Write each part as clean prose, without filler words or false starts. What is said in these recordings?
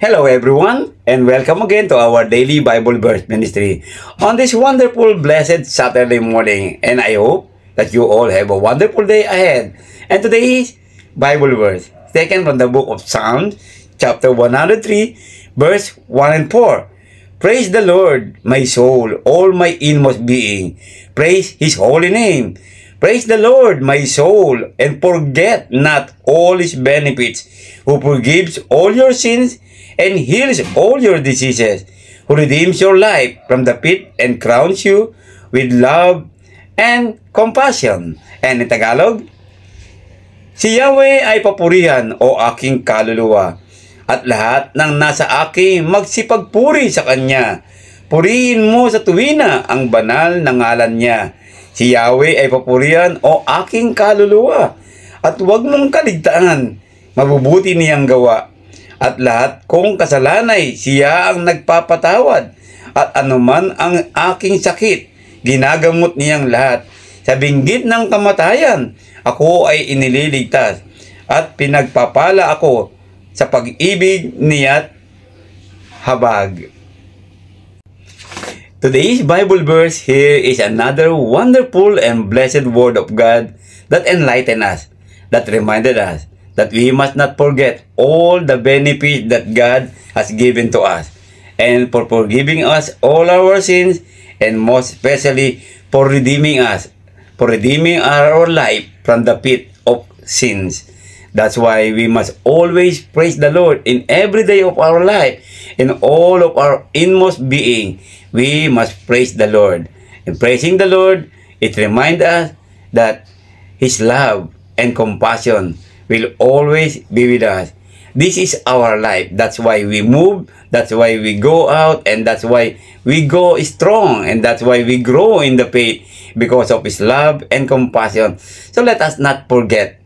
Hello everyone, and welcome again to our daily Bible verse ministry on this wonderful, blessed Saturday morning. And I hope that you all have a wonderful day ahead. And today's Bible verse taken from the book of Psalms, chapter 103, verse 1 and 4. Praise the Lord, my soul, all my inmost being. Praise His holy name. Praise the Lord, my soul, and forget not all His benefits, who forgives all your sins and heals all your diseases, who redeems your life from the pit and crowns you with love and compassion. And in Tagalog, si Yahweh ay papurihan o aking kaluluwa, at lahat ng nasa akin magsipagpuri sa Kanya. Purihin mo sa tuwina ang banal na ngalan niya. Si Yahweh ay papurihan o aking kaluluwa, at huwag mong kaligtaan, mabubuti niyang gawa. At lahat kong kasalanay, siya ang nagpapatawad. At anuman ang aking sakit, ginagamot niyang lahat. Sa binggit ng kamatayan, ako ay inililigtas. At pinagpapala ako sa pag-ibig niya't habag. Today's Bible verse here is another wonderful and blessed word of God that enlightened us, that reminded us that we must not forget all the benefits that God has given to us, and for forgiving us all our sins, and most especially for redeeming us, for redeeming our life from the pit of sins. That's why we must always praise the Lord in every day of our life, in all of our inmost being. We must praise the Lord. And praising the Lord, it reminds us that His love and compassion will always be with us. This is our life. That's why we move. That's why we go out. And that's why we go strong. And that's why we grow in the faith, because of His love and compassion. So let us not forget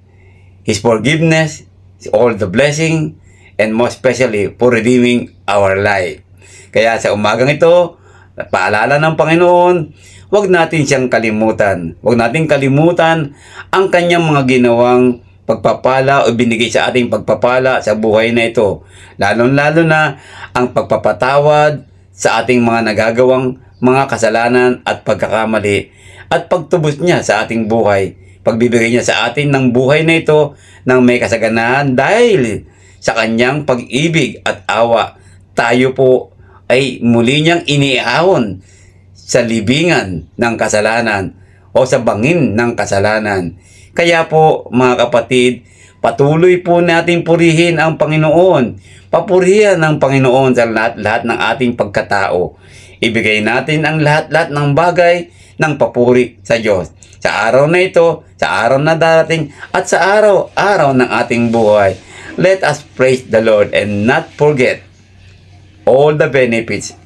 His forgiveness, all the blessing, and most especially for redeeming our life. Kaya sa umagang ito, paalala ng Panginoon, huwag natin siyang kalimutan. Huwag natin kalimutan ang kanyang mga ginawang pagpapala o binigay sa ating pagpapala sa buhay na ito. Lalo-lalo na ang pagpapatawad sa ating mga nagagawang mga kasalanan at pagkakamali, at pagtubos niya sa ating buhay. Pagbibigay niya sa atin ng buhay na ito ng may kasaganahan dahil sa kanyang pag-ibig at awa. Tayo po ay muli niyang iniahon sa libingan ng kasalanan o sa bangin ng kasalanan. Kaya po mga kapatid, patuloy po natin purihin ang Panginoon. Papurihan ng Panginoon sa lahat-lahat ng ating pagkatao. Ibigay natin ang lahat-lahat ng bagay ng papuri sa Diyos. Sa araw na ito, sa araw na darating, at sa araw-araw ng ating buhay. Let us praise the Lord and not forget all the benefits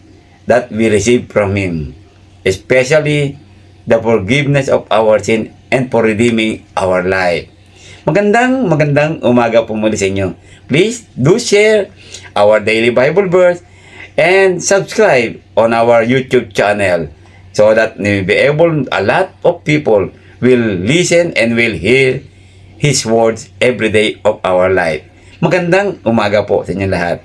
that we receive from Him, especially the forgiveness of our sin and for redeeming our life. Magandang umaga po muli sa inyo. Please do share our daily Bible verse and subscribe on our YouTube channel so that we'll be able, a lot of people will listen and will hear His words every day of our life. Magandang umaga po sa inyo lahat.